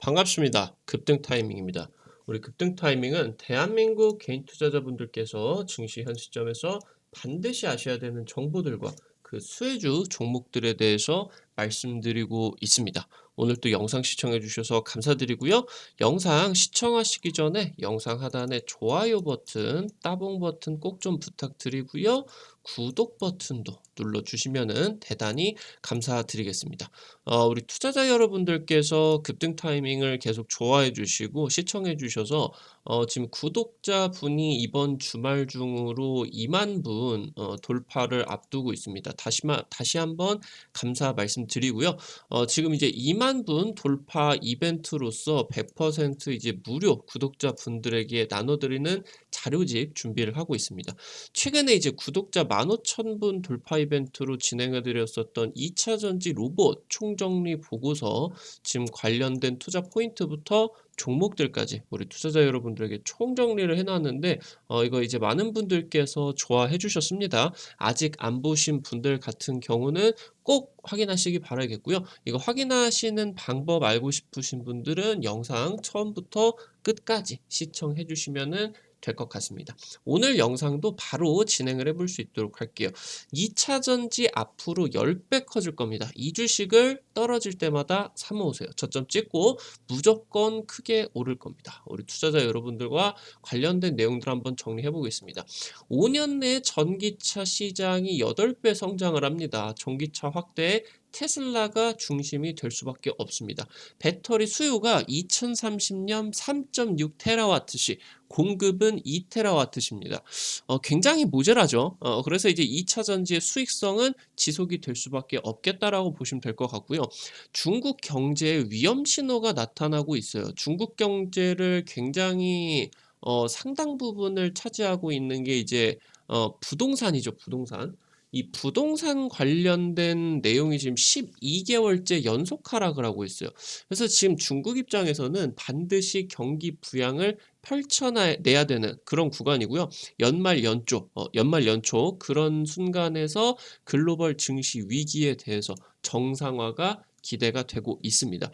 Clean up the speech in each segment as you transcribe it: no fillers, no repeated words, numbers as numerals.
반갑습니다. 급등 타이밍입니다. 우리 급등 타이밍은 대한민국 개인 투자자분들께서 증시 현 시점에서 반드시 아셔야 되는 정보들과 그 수혜주 종목들에 대해서 말씀드리고 있습니다. 오늘 또 영상 시청해 주셔서 감사드리고요. 영상 시청하시기 전에 영상 하단에 좋아요 버튼, 따봉 버튼 꼭 좀 부탁드리고요. 구독 버튼도 눌러주시면은 대단히 감사드리겠습니다. 우리 투자자 여러분들께서 급등 타이밍을 계속 좋아해 주시고 시청해 주셔서 지금 구독자분이 이번 주말 중으로 2만 분 돌파를 앞두고 있습니다. 다시 한번 감사 말씀드리고요. 지금 이제 2만 분 돌파 이벤트로서 100% 이제 무료 구독자분들에게 나눠드리는 자료집 준비를 하고 있습니다. 최근에 이제 구독자 15,000분 돌파 이벤트로 진행해 드렸었던 2차 전지 로봇 총정리 보고서 지금 관련된 투자 포인트부터 종목들까지 우리 투자자 여러분들에게 총정리를 해 놨는데 이거 이제 많은 분들께서 좋아해 주셨습니다. 아직 안 보신 분들 같은 경우는 꼭 확인하시기 바라겠고요. 이거 확인하시는 방법 알고 싶으신 분들은 영상 처음부터 끝까지 시청해 주시면은 될 것 같습니다. 오늘 영상도 바로 진행을 해볼 수 있도록 할게요. 2차 전지 앞으로 10배 커질 겁니다. 이 주식을 떨어질 때마다 사모으세요. 저점 찍고 무조건 크게 오를 겁니다. 우리 투자자 여러분들과 관련된 내용들 한번 정리해 보겠습니다. 5년 내에 전기차 시장이 8배 성장을 합니다. 전기차 확대에 테슬라가 중심이 될 수밖에 없습니다. 배터리 수요가 2030년 3.6 테라와트시, 공급은 2 테라와트시입니다. 굉장히 모자라죠. 그래서 이제 2차 전지의 수익성은 지속이 될 수밖에 없겠다라고 보시면 될 것 같고요. 중국 경제에 위험 신호가 나타나고 있어요. 중국 경제를 굉장히 상당 부분을 차지하고 있는 게 이제 부동산이죠, 부동산. 이 부동산 관련된 내용이 지금 12개월째 연속 하락을 하고 있어요. 그래서 지금 중국 입장에서는 반드시 경기 부양을 펼쳐내야 되는 그런 구간이고요. 연말 연초 그런 순간에서 글로벌 증시 위기에 대해서 정상화가 기대가 되고 있습니다.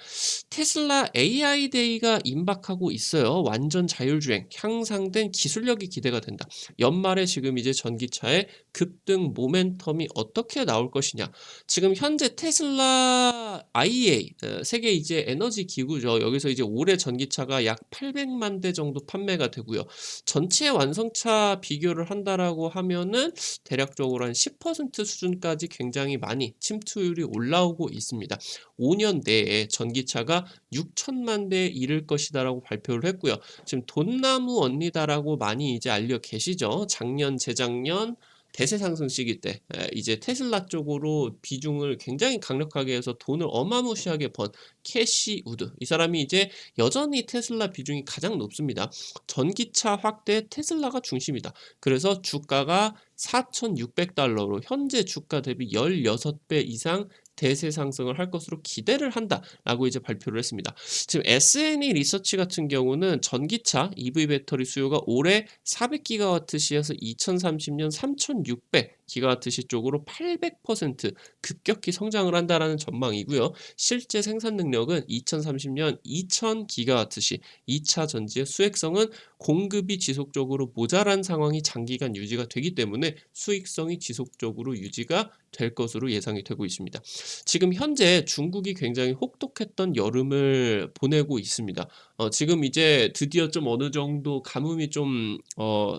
테슬라 AI 데이가 임박하고 있어요. 완전 자율주행, 향상된 기술력이 기대가 된다. 연말에 지금 이제 전기차의 급등 모멘텀이 어떻게 나올 것이냐. 지금 현재 테슬라 IEA, 세계 이제 에너지 기구죠. 여기서 이제 올해 전기차가 약 800만 대 정도 판매가 되고요. 전체 완성차 비교를 한다라고 하면은 대략적으로 한 10% 수준까지 굉장히 많이 침투율이 올라오고 있습니다. 5년 내에 전기차가 6천만 대에 이를 것이다라고 발표를 했고요. 지금 돈나무 언니다라고 많이 이제 알려 계시죠. 작년, 재작년 대세 상승 시기 때 이제 테슬라 쪽으로 비중을 굉장히 강력하게 해서 돈을 어마무시하게 번 캐시 우드. 이 사람이 이제 여전히 테슬라 비중이 가장 높습니다. 전기차 확대 테슬라가 중심이다. 그래서 주가가 4,600달러로 현재 주가 대비 16배 이상 대세 상승을 할 것으로 기대를 한다라고 이제 발표를 했습니다. 지금 S&E 리서치 같은 경우는 전기차 EV 배터리 수요가 올해 400기가와트시에서 2030년 3,600기가와트시 쪽으로 800% 급격히 성장을 한다라는 전망이고요. 실제 생산 능력은 2030년 2000기가와트시 2차 전지의 수익성은 공급이 지속적으로 모자란 상황이 장기간 유지가 되기 때문에 수익성이 지속적으로 유지가 될 것으로 예상이 되고 있습니다. 지금 현재 중국이 굉장히 혹독했던 여름을 보내고 있습니다. 지금 이제 드디어 좀 어느 정도 가뭄이 좀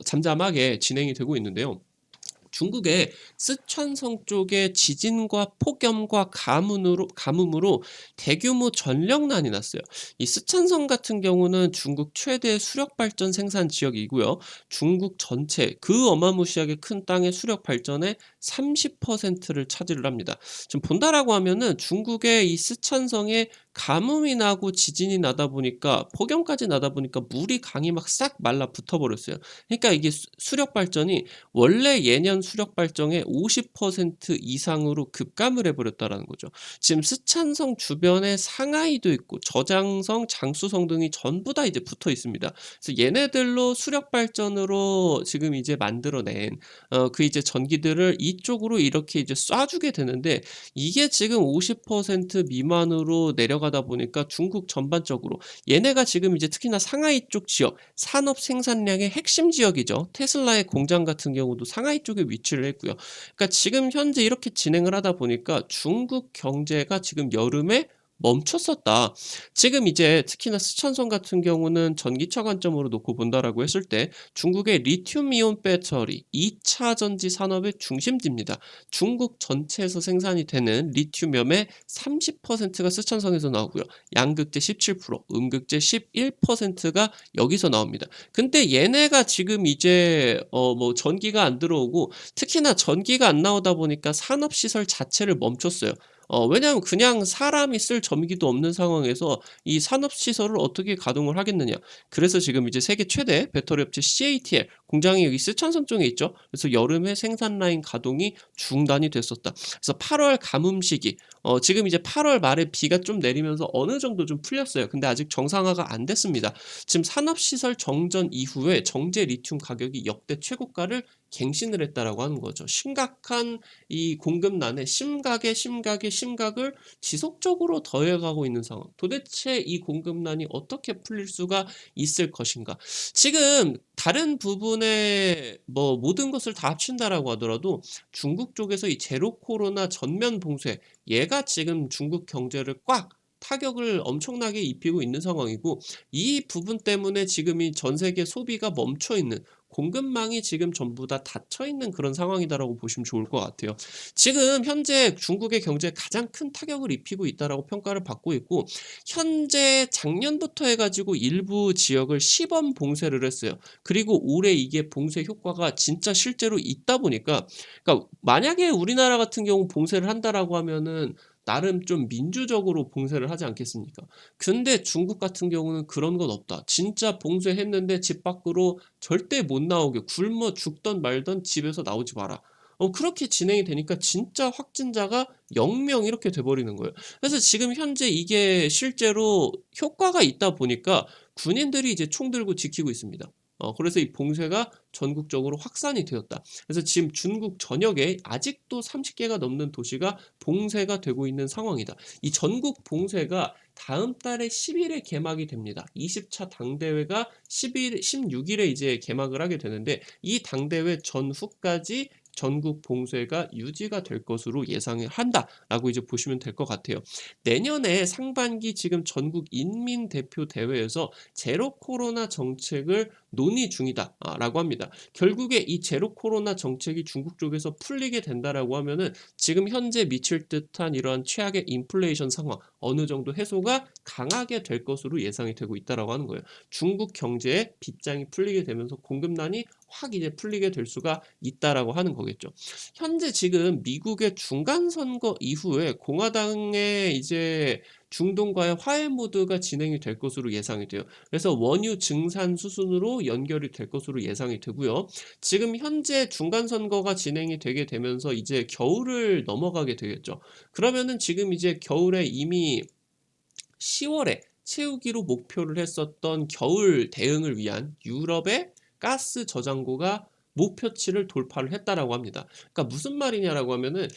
잠잠하게 진행이 되고 있는데요. 중국의 쓰촨성 쪽에 지진과 폭염과 가뭄으로 대규모 전력난이 났어요. 이 쓰촨성 같은 경우는 중국 최대 수력 발전 생산 지역이고요. 중국 전체 그 어마무시하게 큰 땅의 수력 발전의 30%를 차지를 합니다. 지금 본다라고 하면은 중국의 이 쓰촨성에 가뭄이 나고 지진이 나다 보니까 폭염까지 나다 보니까 물이 강이 막 싹 말라 붙어 버렸어요. 그러니까 이게 수력 발전이 원래 예년 수력 발전의 50% 이상으로 급감을 해버렸다라는 거죠. 지금 쓰촨성 주변에 상하이도 있고 저장성, 장수성 등이 전부 다 이제 붙어 있습니다. 그래서 얘네들로 수력 발전으로 지금 이제 만들어낸 그 이제 전기들을 이쪽으로 이렇게 이제 쏴주게 되는데 이게 지금 50% 미만으로 내려가 올라가다 보니까 중국 전반적으로 얘네가 지금 이제 특히나 상하이 쪽 지역 산업 생산량의 핵심 지역이죠. 테슬라의 공장 같은 경우도 상하이 쪽에 위치를 했고요. 그러니까 지금 현재 이렇게 진행을 하다 보니까 중국 경제가 지금 여름에 멈췄었다. 지금 이제 특히나 스촨성 같은 경우는 전기차 관점으로 놓고 본다라고 했을 때 중국의 리튬이온 배터리 2차 전지 산업의 중심지입니다. 중국 전체에서 생산이 되는 리튬염의 30%가 스촨성에서 나오고요. 양극재 17%, 음극재 11%가 여기서 나옵니다. 근데 얘네가 지금 이제 뭐 전기가 안 들어오고 특히나 전기가 안 나오다 보니까 산업 시설 자체를 멈췄어요. 왜냐하면 그냥 사람이 쓸 전기도 없는 상황에서 이 산업 시설을 어떻게 가동을 하겠느냐. 그래서 지금 이제 세계 최대 배터리 업체 CATL 공장이 여기 스촨성 쪽에 있죠. 그래서 여름에 생산 라인 가동이 중단이 됐었다. 그래서 8월 가뭄 시기 지금 이제 8월 말에 비가 좀 내리면서 어느 정도 좀 풀렸어요. 근데 아직 정상화가 안 됐습니다. 지금 산업시설 정전 이후에 정제 리튬 가격이 역대 최고가를 갱신을 했다라고 하는 거죠. 심각한 이 공급난에 심각을 지속적으로 더해가고 있는 상황. 도대체 이 공급난이 어떻게 풀릴 수가 있을 것인가? 지금 다른 부분에 뭐 모든 것을 다 합친다라고 하더라도 중국 쪽에서 이 제로 코로나 전면 봉쇄 얘가 지금 중국 경제를 꽉 타격을 엄청나게 입히고 있는 상황이고 이 부분 때문에 지금 이 전 세계 소비가 멈춰 있는 공급망이 지금 전부 다 닫혀 있는 그런 상황이다라고 보시면 좋을 것 같아요. 지금 현재 중국의 경제에 가장 큰 타격을 입히고 있다라고 평가를 받고 있고 현재 작년부터 해가지고 일부 지역을 시범 봉쇄를 했어요. 그리고 올해 이게 봉쇄 효과가 진짜 실제로 있다 보니까 그러니까 만약에 우리나라 같은 경우 봉쇄를 한다라고 하면은 나름 좀 민주적으로 봉쇄를 하지 않겠습니까? 근데 중국 같은 경우는 그런 건 없다. 진짜 봉쇄했는데 집 밖으로 절대 못 나오게 굶어 죽던 말던 집에서 나오지 마라. 그렇게 진행이 되니까 진짜 확진자가 0명 이렇게 돼버리는 거예요. 그래서 지금 현재 이게 실제로 효과가 있다 보니까 군인들이 이제 총 들고 지키고 있습니다. 그래서 이 봉쇄가 전국적으로 확산이 되었다. 그래서 지금 중국 전역에 아직도 30개가 넘는 도시가 봉쇄가 되고 있는 상황이다. 이 전국 봉쇄가 다음 달에 10일에 개막이 됩니다. 20차 당대회가 16일에 이제 개막을 하게 되는데 이 당대회 전후까지 전국 봉쇄가 유지가 될 것으로 예상을 한다라고 이제 보시면 될 것 같아요. 내년에 상반기 지금 전국 인민대표 대회에서 제로 코로나 정책을 논의 중이다라고 합니다. 결국에 이 제로 코로나 정책이 중국 쪽에서 풀리게 된다라고 하면은 지금 현재 미칠 듯한 이러한 최악의 인플레이션 상황 어느 정도 해소가 강하게 될 것으로 예상이 되고 있다라고 하는 거예요. 중국 경제의 빗장이 풀리게 되면서 공급난이 확 이제 풀리게 될 수가 있다라고 하는 거겠죠. 현재 지금 미국의 중간 선거 이후에 공화당의 이제 중동과의 화해 모드가 진행이 될 것으로 예상이 돼요. 그래서 원유 증산 수순으로 연결이 될 것으로 예상이 되고요. 지금 현재 중간 선거가 진행이 되게 되면서 이제 겨울을 넘어가게 되겠죠. 그러면은 지금 이제 겨울에 이미 10월에 채우기로 목표를 했었던 겨울 대응을 위한 유럽의 가스 저장고가 목표치를 돌파를 했다라고 합니다. 그러니까 무슨 말이냐라고 하면은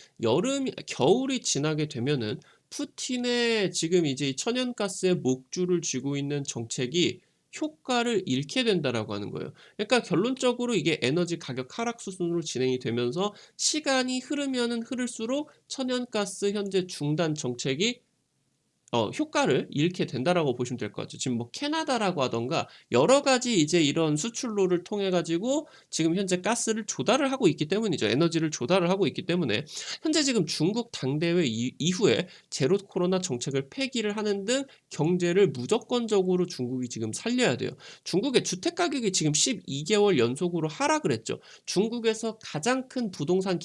겨울이 지나게 되면은 푸틴의 지금 이제 이 천연가스의 목줄을 쥐고 있는 정책이 효과를 잃게 된다라고 하는 거예요. 그러니까 결론적으로 이게 에너지 가격 하락 수순으로 진행이 되면서 시간이 흐르면은 흐를수록 천연가스 현재 중단 정책이 효과를 잃게 된다라고 보시면 될 것 같죠. 지금 뭐 캐나다라고 하던가 여러 가지 이제 이런 수출로를 통해 가지고 지금 현재 가스를 조달을 하고 있기 때문이죠. 에너지를 조달을 하고 있기 때문에 현재 지금 중국 당대회 이후에 제로 코로나 정책을 폐기를 하는 등 경제를 무조건적으로 중국이 지금 살려야 돼요. 중국의 주택 가격이 지금 12개월 연속으로 하락을 했죠. 중국에서 가장 큰 부동산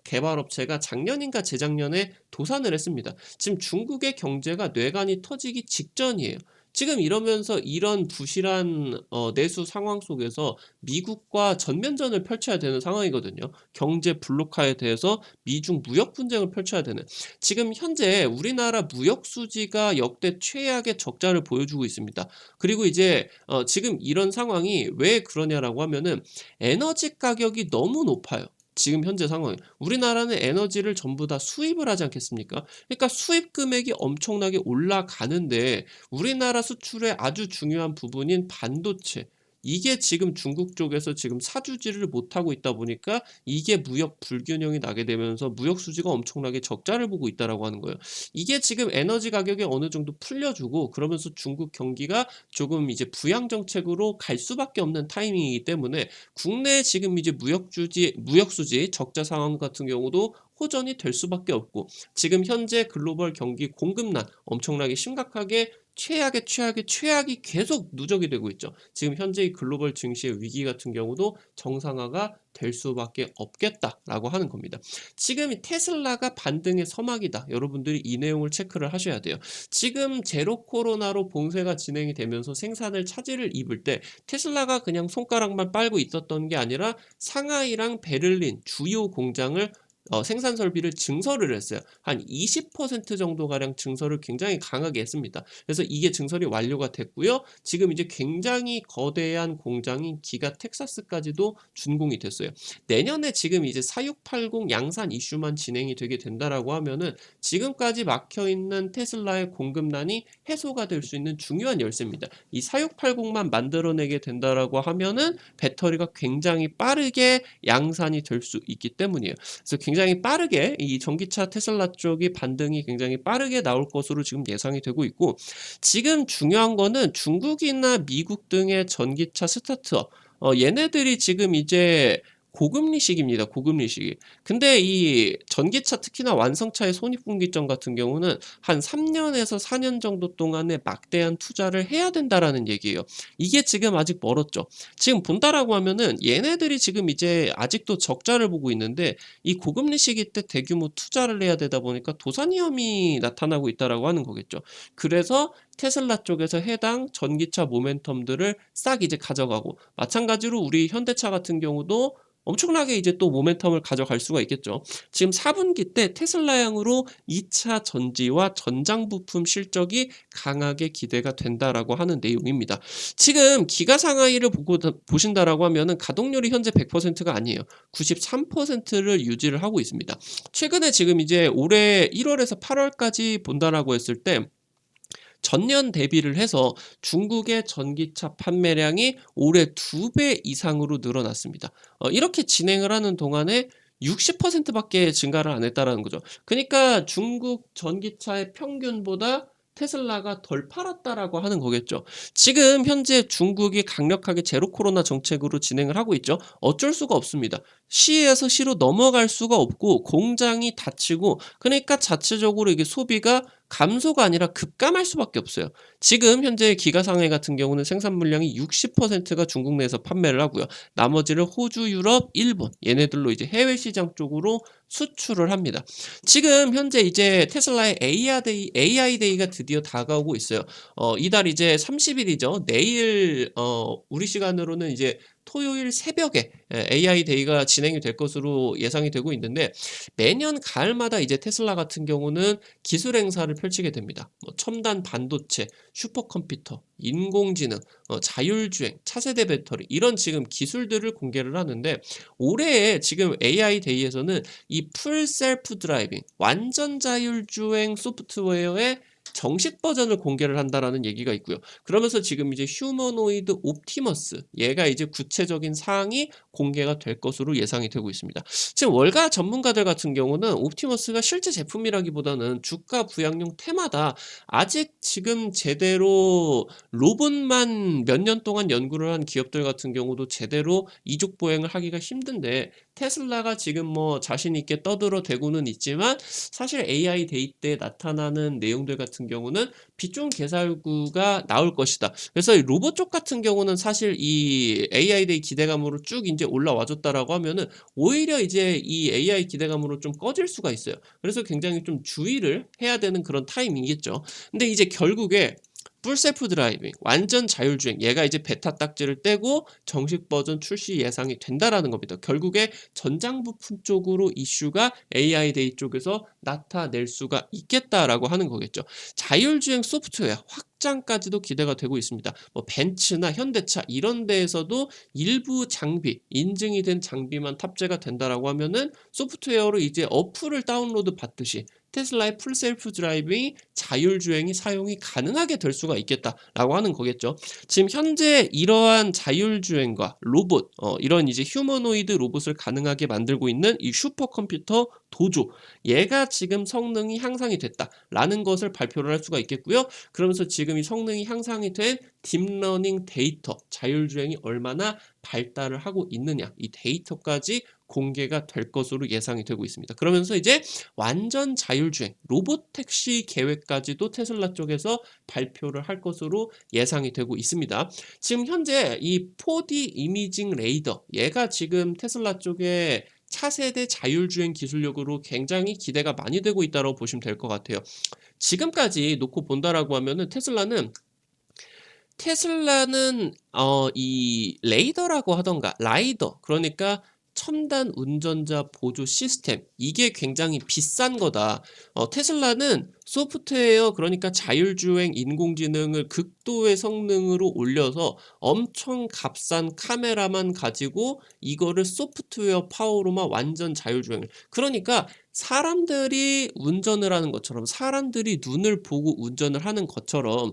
개발업체가 작년인가 재작년에 도산을 했습니다. 지금 중국의 경제가 뇌관이 터지기 직전이에요. 지금 이러면서 이런 부실한 내수 상황 속에서 미국과 전면전을 펼쳐야 되는 상황이거든요. 경제 블록화에 대해서 미중 무역 분쟁을 펼쳐야 되는. 지금 현재 우리나라 무역 수지가 역대 최악의 적자를 보여주고 있습니다. 그리고 이제 지금 이런 상황이 왜 그러냐라고 하면은 에너지 가격이 너무 높아요. 지금 현재 상황에. 우리나라는 에너지를 전부 다 수입을 하지 않겠습니까? 그러니까 수입 금액이 엄청나게 올라가는데 우리나라 수출의 아주 중요한 부분인 반도체 이게 지금 중국 쪽에서 지금 사주지를 못하고 있다 보니까 이게 무역 불균형이 나게 되면서 무역 수지가 엄청나게 적자를 보고 있다라고 하는 거예요. 이게 지금 에너지 가격이 어느 정도 풀려주고 그러면서 중국 경기가 조금 이제 부양 정책으로 갈 수밖에 없는 타이밍이기 때문에 국내 지금 이제 무역 수지 적자 상황 같은 경우도 호전이 될 수밖에 없고 지금 현재 글로벌 경기 공급난 엄청나게 심각하게 최악이 계속 누적이 되고 있죠. 지금 현재 이 글로벌 증시의 위기 같은 경우도 정상화가 될 수밖에 없겠다라고 하는 겁니다. 지금 이 테슬라가 반등의 서막이다. 여러분들이 이 내용을 체크를 하셔야 돼요. 지금 제로 코로나로 봉쇄가 진행이 되면서 생산을 차질을 입을 때 테슬라가 그냥 손가락만 빨고 있었던 게 아니라 상하이랑 베를린 주요 공장을 생산 설비를 증설을 했어요. 한 20% 정도가량 증설을 굉장히 강하게 했습니다. 그래서 이게 증설이 완료가 됐고요. 지금 이제 굉장히 거대한 공장인 기가 텍사스까지도 준공이 됐어요. 내년에 지금 이제 4680 양산 이슈만 진행이 되게 된다라고 하면은 지금까지 막혀있는 테슬라의 공급난이 해소가 될 수 있는 중요한 열쇠입니다. 이 4680만 만들어내게 된다라고 하면은 배터리가 굉장히 빠르게 양산이 될 수 있기 때문이에요. 그래서 굉장히 빠르게 이 전기차 테슬라 쪽이 반등이 굉장히 빠르게 나올 것으로 지금 예상이 되고 있고 지금 중요한 거는 중국이나 미국 등의 전기차 스타트업 얘네들이 지금 이제 고금리 시기입니다. 고금리 시기. 근데 이 전기차 특히나 완성차의 손익분기점 같은 경우는 한 3년에서 4년 정도 동안에 막대한 투자를 해야 된다라는 얘기예요. 이게 지금 아직 멀었죠. 지금 본다라고 하면은 얘네들이 지금 이제 아직도 적자를 보고 있는데 이 고금리 시기 때 대규모 투자를 해야 되다 보니까 도산 위험이 나타나고 있다라고 하는 거겠죠. 그래서 테슬라 쪽에서 해당 전기차 모멘텀들을 싹 이제 가져가고 마찬가지로 우리 현대차 같은 경우도 엄청나게 이제 또 모멘텀을 가져갈 수가 있겠죠. 지금 4분기 때 테슬라향으로 2차 전지와 전장 부품 실적이 강하게 기대가 된다라고 하는 내용입니다. 지금 기가 상하이를 보신다라고 하면은 가동률이 현재 100%가 아니에요. 93%를 유지를 하고 있습니다. 최근에 지금 이제 올해 1월에서 8월까지 본다라고 했을 때 전년 대비를 해서 중국의 전기차 판매량이 올해 2배 이상으로 늘어났습니다. 이렇게 진행을 하는 동안에 60%밖에 증가를 안 했다라는 거죠. 그러니까 중국 전기차의 평균보다 테슬라가 덜 팔았다라고 하는 거겠죠. 지금 현재 중국이 강력하게 제로 코로나 정책으로 진행을 하고 있죠. 어쩔 수가 없습니다. 시에서 시로 넘어갈 수가 없고 공장이 닫히고 그러니까 자체적으로 이게 소비가 감소가 아니라 급감할 수밖에 없어요. 지금 현재 기가상해 같은 경우는 생산 물량이 60%가 중국 내에서 판매를 하고요. 나머지를 호주, 유럽, 일본 얘네들로 이제 해외 시장 쪽으로 수출을 합니다. 지금 현재 이제 테슬라의 AI 데이가 드디어 다가오고 있어요. 이달 이제 30일이죠. 내일 우리 시간으로는 이제 토요일 새벽에 AI 데이가 진행이 될 것으로 예상이 되고 있는데 매년 가을마다 이제 테슬라 같은 경우는 기술 행사를 펼치게 됩니다. 첨단 반도체, 슈퍼컴퓨터, 인공지능, 자율주행, 차세대 배터리 이런 지금 기술들을 공개를 하는데 올해 지금 AI 데이에서는 이 풀 셀프 드라이빙, 완전 자율주행 소프트웨어의 정식 버전을 공개를 한다라는 얘기가 있고요. 그러면서 지금 이제 휴머노이드 옵티머스 얘가 이제 구체적인 사항이 공개가 될 것으로 예상이 되고 있습니다. 지금 월가 전문가들 같은 경우는 옵티머스가 실제 제품이라기보다는 주가 부양용 테마다 아직 지금 제대로 로봇만 몇 년 동안 연구를 한 기업들 같은 경우도 제대로 이족 보행을 하기가 힘든데 테슬라가 지금 뭐 자신 있게 떠들어 대고는 있지만 사실 AI 데이 때 나타나는 내용들 같은 경우는 비중 개발구가 나올 것이다. 그래서 이 로봇 쪽 같은 경우는 사실 이 AI 데이 기대감으로 쭉 이제 올라와 줬다라고 하면은 오히려 이제 이 AI 기대감으로 좀 꺼질 수가 있어요. 그래서 굉장히 좀 주의를 해야 되는 그런 타이밍이겠죠. 근데 이제 결국에 풀 셀프 드라이빙, 완전 자율주행, 얘가 이제 베타 딱지를 떼고 정식 버전 출시 예상이 된다라는 겁니다. 결국에 전장 부품 쪽으로 이슈가 AI 데이 쪽에서 나타낼 수가 있겠다라고 하는 거겠죠. 자율주행 소프트웨어 출장까지도 기대가 되고 있습니다. 뭐 벤츠나 현대차 이런 데에서도 일부 장비, 인증이 된 장비만 탑재가 된다라고 하면은 소프트웨어로 이제 어플을 다운로드 받듯이 테슬라의 풀셀프 드라이빙이 자율주행이 사용이 가능하게 될 수가 있겠다라고 하는 거겠죠. 지금 현재 이러한 자율주행과 로봇, 이런 이제 휴머노이드 로봇을 가능하게 만들고 있는 이 슈퍼컴퓨터 도조, 얘가 지금 성능이 향상이 됐다라는 것을 발표를 할 수가 있겠고요. 그러면서 지금 이 성능이 향상이 된 딥러닝 데이터, 자율주행이 얼마나 발달을 하고 있느냐, 이 데이터까지 공개가 될 것으로 예상이 되고 있습니다. 그러면서 이제 완전 자율주행, 로봇택시 계획까지도 테슬라 쪽에서 발표를 할 것으로 예상이 되고 있습니다. 지금 현재 이 4D 이미징 레이더, 얘가 지금 테슬라 쪽에 차세대 자율주행 기술력으로 굉장히 기대가 많이 되고 있다고 보시면 될 것 같아요. 지금까지 놓고 본다라고 하면은 테슬라는 이 레이더라고 하던가 라이더, 그러니까 첨단 운전자 보조 시스템, 이게 굉장히 비싼 거다. 테슬라는 소프트웨어, 그러니까 자율주행 인공지능을 극도의 성능으로 올려서 엄청 값싼 카메라만 가지고 이거를 소프트웨어 파워로만 완전 자율주행을, 그러니까 사람들이 운전을 하는 것처럼, 사람들이 눈을 보고 운전을 하는 것처럼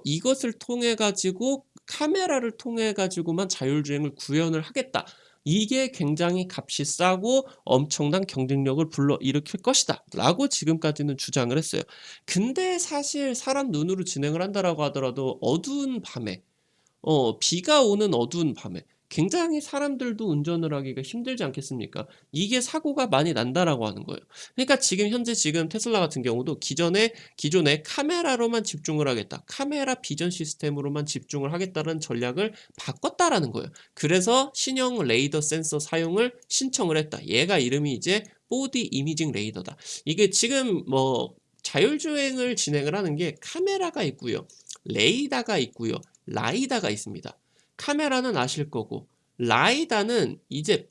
이것을 통해 가지고, 카메라를 통해 가지고만 자율주행을 구현을 하겠다. 이게 굉장히 값이 싸고 엄청난 경쟁력을 불러일으킬 것이다 라고 지금까지는 주장을 했어요. 근데 사실 사람 눈으로 진행을 한다라고 하더라도 어두운 밤에, 비가 오는 어두운 밤에 굉장히 사람들도 운전을 하기가 힘들지 않겠습니까? 이게 사고가 많이 난다라고 하는 거예요. 그러니까 지금 현재 테슬라 같은 경우도 기존에 카메라로만 집중을 하겠다, 카메라 비전 시스템으로만 집중을 하겠다는 전략을 바꿨다라는 거예요. 그래서 신형 레이더 센서 사용을 신청을 했다. 얘가 이름이 이제 4D 이미징 레이더다. 이게 지금 뭐 자율주행을 진행을 하는 게 카메라가 있고요, 레이더가 있고요, 라이다가 있습니다. 카메라는 아실 거고, 라이다는 이제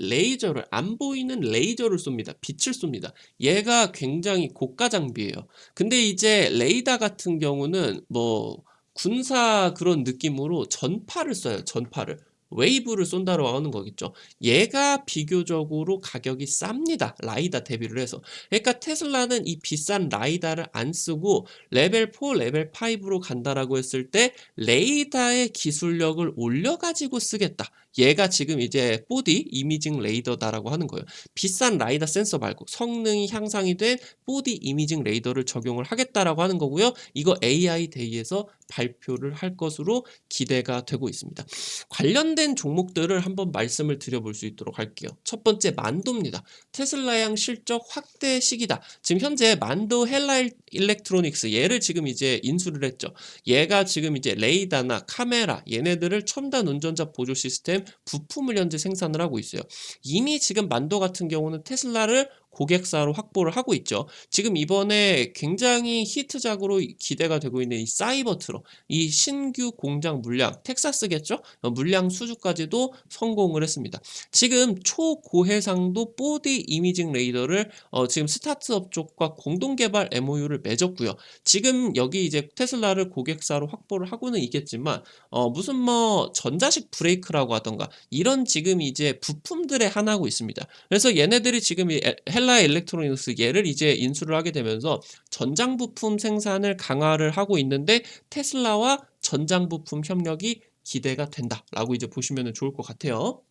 레이저를, 안 보이는 레이저를 쏩니다. 빛을 쏩니다. 얘가 굉장히 고가 장비예요. 근데 이제 레이더 같은 경우는 뭐 군사 그런 느낌으로 전파를 쏴요. 전파를. 웨이브를 쏜다고 하는 거겠죠. 얘가 비교적으로 가격이 쌉니다. 라이다 대비를 해서. 그러니까 테슬라는 이 비싼 라이다를 안 쓰고 레벨 4, 레벨 5로 간다라고 했을 때 레이더의 기술력을 올려가지고 쓰겠다. 얘가 지금 이제 4D 이미징 레이더다라고 하는 거예요. 비싼 라이더 센서 말고 성능이 향상이 된 4D 이미징 레이더를 적용을 하겠다라고 하는 거고요. 이거 AI 데이에서 발표를 할 것으로 기대가 되고 있습니다. 관련된 종목들을 한번 말씀을 드려볼 수 있도록 할게요. 첫 번째, 만도입니다. 테슬라양 실적 확대 시기다. 지금 현재 만도 헬라 일렉트로닉스, 얘를 지금 이제 인수를 했죠. 얘가 지금 이제 레이더나 카메라, 얘네들을 첨단 운전자 보조 시스템 부품을 현재 생산을 하고 있어요. 이미 지금 만도 같은 경우는 테슬라를 고객사로 확보를 하고 있죠. 지금 이번에 굉장히 히트작으로 기대가 되고 있는 이 사이버 트럭, 이 신규 공장 물량, 텍사스겠죠? 물량 수주까지도 성공을 했습니다. 지금 초고해상도 4D 이미징 레이더를 지금 스타트업 쪽과 공동 개발 MOU를 맺었고요. 지금 여기 이제 테슬라를 고객사로 확보를 하고는 있겠지만 무슨 뭐 전자식 브레이크라고 하던가 이런 지금 이제 부품들의 하나고 있습니다. 그래서 얘네들이 지금 이 헬라 일렉트로닉스, 얘를 이제 인수를 하게 되면서 전장 부품 생산을 강화를 하고 있는데 테슬라와 전장 부품 협력이 기대가 된다라고 이제 보시면 좋을 것 같아요.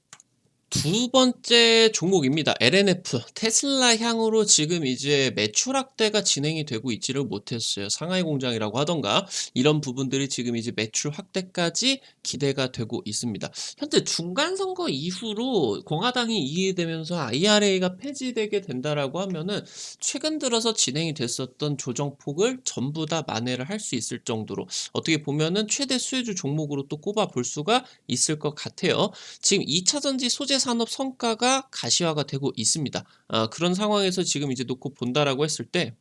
두 번째 종목입니다. LNF. 테슬라 향으로 지금 이제 매출 확대가 진행이 되고 있지를 못했어요. 상하이 공장이라고 하던가 이런 부분들이 지금 이제 매출 확대까지 기대가 되고 있습니다. 현재 중간 선거 이후로 공화당이 이기되면서 IRA가 폐지되게 된다라고 하면은 최근 들어서 진행이 됐었던 조정폭을 전부 다 만회를 할 수 있을 정도로, 어떻게 보면은 최대 수혜주 종목으로 또 꼽아 볼 수가 있을 것 같아요. 지금 2차전지 소재 산업 성과가 가시화가 되고 있습니다. 그런 상황에서 지금 이제 놓고 본다라고 했을 때,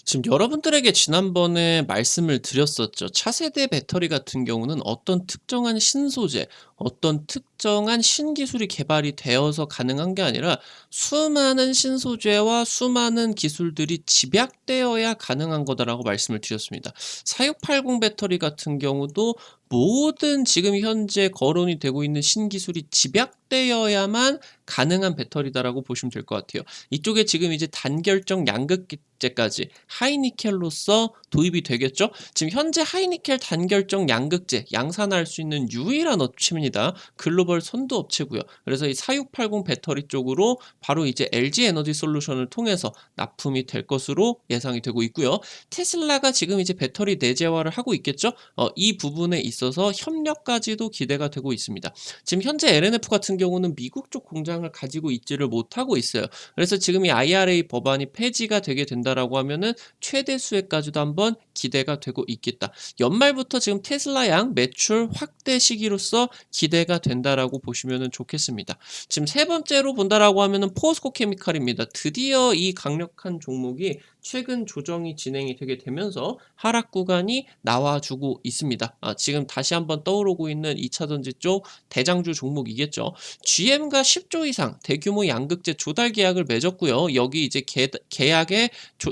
지금 여러분들에게 지난번에 말씀을 드렸었죠. 차세대 배터리 같은 경우는 어떤 특정한 신소재, 어떤 특정한 신기술이 개발이 되어서 가능한 게 아니라 수많은 신소재와 수많은 기술들이 집약되어야 가능한 거다라고 말씀을 드렸습니다. 4680 배터리 같은 경우도 모든 지금 현재 거론이 되고 있는 신기술이 집약되어야만 가능한 배터리다라고 보시면 될 것 같아요. 이쪽에 지금 이제 단결정 양극재까지 하이니켈로서 도입이 되겠죠. 지금 현재 하이니켈 단결정 양극재 양산할 수 있는 유일한 업체입니다. 글로벌 선두 업체고요. 그래서 이 4680 배터리 쪽으로 바로 이제 LG 에너지 솔루션을 통해서 납품이 될 것으로 예상이 되고 있고요. 테슬라가 지금 이제 배터리 내재화를 하고 있겠죠. 이 부분에 있어서 협력까지도 기대가 되고 있습니다. 지금 현재 LNF 같은 경우는 미국 쪽 공장을 가지고 있지를 못하고 있어요. 그래서 지금 이 IRA 법안이 폐지가 되게 된다라고 하면은 최대 수혜까지도 한번 기대가 되고 있겠다. 연말부터 지금 테슬라 양 매출 확대 시기로서 기대가 된다라고 보시면 좋겠습니다. 지금 세 번째로 본다라고 하면은 포스코 케미칼입니다. 드디어 이 강력한 종목이 최근 조정이 진행이 되게 되면서 하락 구간이 나와주고 있습니다. 지금 다시 한번 떠오르고 있는 2차전지 쪽 대장주 종목이겠죠. GM과 10조 이상 대규모 양극재 조달 계약을 맺었고요. 여기 이제 계약의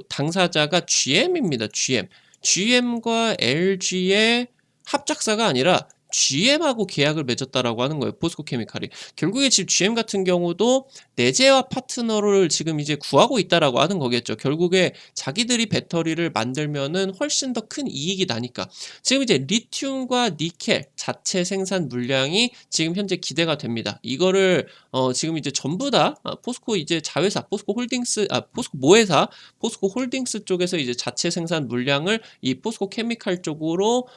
당사자가 GM입니다. GM. GM과 LG의 합작사가 아니라 GM하고 계약을 맺었다라고 하는 거예요. 포스코 케미칼이. 결국에 지금 GM 같은 경우도 내재화 파트너를 지금 이제 구하고 있다라고 하는 거겠죠. 결국에 자기들이 배터리를 만들면은 훨씬 더 큰 이익이 나니까. 지금 이제 리튬과 니켈 자체 생산 물량이 지금 현재 기대가 됩니다. 이거를 지금 이제 전부 다 포스코 이제 자회사, 포스코 홀딩스, 포스코 모회사, 포스코 홀딩스 쪽에서 이제 자체 생산 물량을 이 포스코 케미칼 쪽으로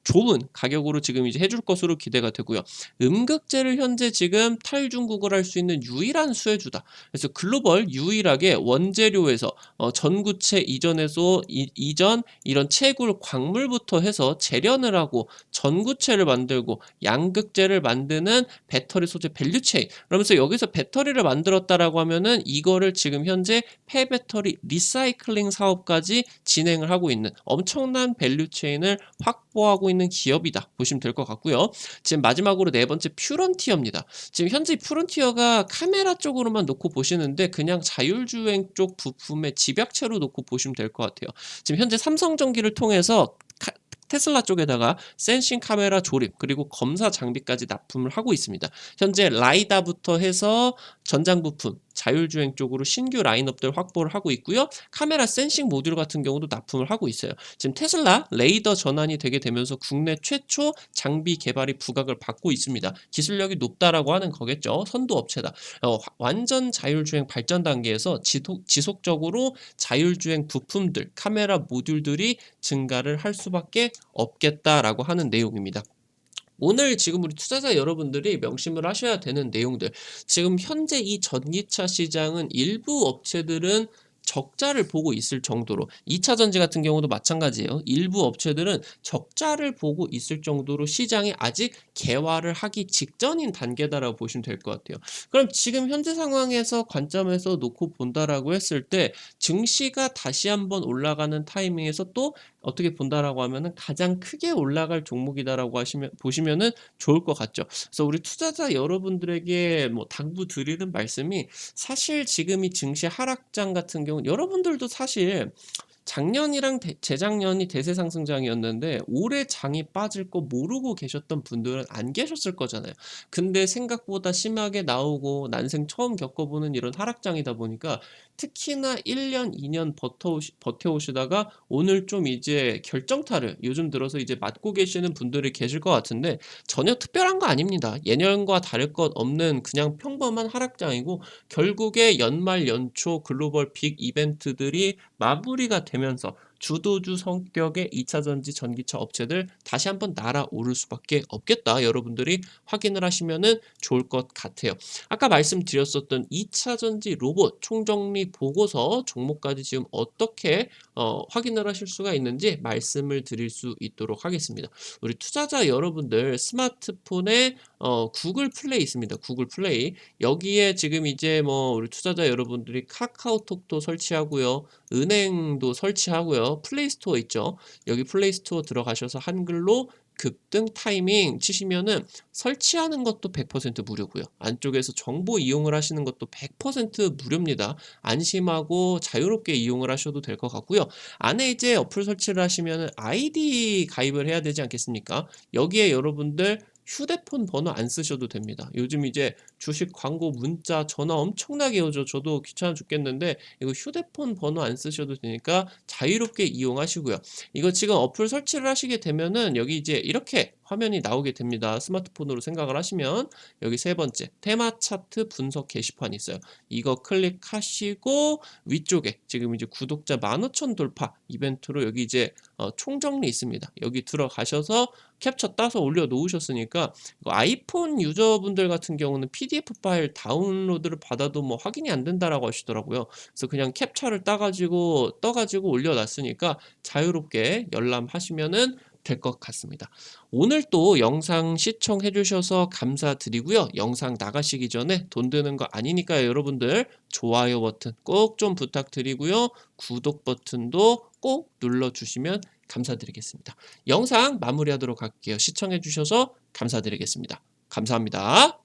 좋은 가격으로 지금 이제 해줄 것으로 기대가 되고요. 음극재를 현재 지금 탈중국을 할 수 있는 유일한 수혜주다. 그래서 글로벌 유일하게 원재료에서 전구체 이전에서 이전 이런 채굴 광물부터 해서 재련을 하고 전구체를 만들고 양극재를 만드는 배터리 소재 밸류체인. 그러면서 여기서 배터리를 만들었다라고 하면은 이거를 지금 현재 폐배터리 리사이클링 사업까지 진행을 하고 있는 엄청난 밸류체인을 확보하고 있는 기업이다 보시면 될 것 같고요. 지금 마지막으로 네 번째 퓨런티어입니다. 지금 현재 퓨런티어가 카메라 쪽으로만 놓고 보시는데 그냥 자율주행 쪽 부품의 집약체로 놓고 보시면 될 것 같아요. 지금 현재 삼성전기를 통해서 테슬라 쪽에다가 센싱 카메라 조립 그리고 검사 장비까지 납품을 하고 있습니다. 현재 라이다부터 해서 전장 부품 자율주행 쪽으로 신규 라인업들 확보를 하고 있고요. 카메라 센싱 모듈 같은 경우도 납품을 하고 있어요. 지금 테슬라 레이더 전환이 되게 되면서 국내 최초 장비 개발이 부각을 받고 있습니다. 기술력이 높다라고 하는 거겠죠. 선도 업체다. 완전 자율주행 발전 단계에서 지속적으로 자율주행 부품들, 카메라 모듈들이 증가를 할 수밖에 없겠다라고 하는 내용입니다. 오늘 지금 우리 투자자 여러분들이 명심을 하셔야 되는 내용들. 지금 현재 이 전기차 시장은 일부 업체들은 적자를 보고 있을 정도로 2차 전지 같은 경우도 마찬가지예요. 일부 업체들은 적자를 보고 있을 정도로 시장이 아직 개화를 하기 직전인 단계다라고 보시면 될 것 같아요. 그럼 지금 현재 상황에서 관점에서 놓고 본다라고 했을 때 증시가 다시 한번 올라가는 타이밍에서 또 어떻게 본다라고 하면은 가장 크게 올라갈 종목이다라고 보시면은 좋을 것 같죠. 그래서 우리 투자자 여러분들에게 뭐 당부 드리는 말씀이 사실 지금 이 증시 하락장 같은 경우는 여러분들도 사실 작년이랑 재작년이 대세 상승장이었는데 올해 장이 빠질 거 모르고 계셨던 분들은 안 계셨을 거잖아요. 근데 생각보다 심하게 나오고 난생 처음 겪어보는 이런 하락장이다 보니까 특히나 1년, 2년 버텨오시다가 오늘 좀 이제 결정타를 요즘 들어서 이제 맞고 계시는 분들이 계실 것 같은데 전혀 특별한 거 아닙니다. 예년과 다를 것 없는 그냥 평범한 하락장이고 결국에 연말 연초 글로벌 빅 이벤트들이 마무리가 되면서 주도주 성격의 2차전지 전기차 업체들 다시 한번 날아오를 수밖에 없겠다. 여러분들이 확인을 하시면 좋을 것 같아요. 아까 말씀드렸었던 2차전지 로봇 총정리 보고서 종목까지 지금 어떻게 확인을 하실 수가 있는지 말씀을 드릴 수 있도록 하겠습니다. 우리 투자자 여러분들 스마트폰에 구글 플레이 있습니다. 구글 플레이. 여기에 지금 이제 뭐 우리 투자자 여러분들이 카카오톡도 설치하고요. 은행도 설치하고요. 플레이 스토어 있죠. 여기 플레이 스토어 들어가셔서 한글로 급등 타이밍 치시면은 설치하는 것도 100% 무료고요. 안쪽에서 정보 이용을 하시는 것도 100% 무료입니다. 안심하고 자유롭게 이용을 하셔도 될 것 같고요. 안에 이제 어플 설치를 하시면은 아이디 가입을 해야 되지 않겠습니까? 여기에 여러분들 휴대폰 번호 안 쓰셔도 됩니다. 요즘 이제 주식 광고 문자 전화 엄청나게 오죠. 저도 귀찮아 죽겠는데 이거 휴대폰 번호 안 쓰셔도 되니까 자유롭게 이용하시고요. 이거 지금 어플 설치를 하시게 되면은 여기 이제 이렇게 화면이 나오게 됩니다. 스마트폰으로 생각을 하시면 여기 세 번째 테마 차트 분석 게시판이 있어요. 이거 클릭하시고 위쪽에 지금 이제 구독자 15,000 돌파 이벤트로 여기 이제 총정리 있습니다. 여기 들어가셔서 캡처 따서 올려 놓으셨으니까 이거 아이폰 유저분들 같은 경우는 PDF 파일 다운로드를 받아도 뭐 확인이 안 된다라고 하시더라고요. 그래서 그냥 캡처를 떠가지고 올려놨으니까 자유롭게 열람하시면은 될 것 같습니다. 오늘 또 영상 시청해 주셔서 감사드리고요. 영상 나가시기 전에 돈 드는 거 아니니까요, 여러분들. 좋아요 버튼 꼭 좀 부탁드리고요. 구독 버튼도 꼭 눌러주시면 감사드리겠습니다. 영상 마무리하도록 할게요. 시청해 주셔서 감사드리겠습니다. 감사합니다.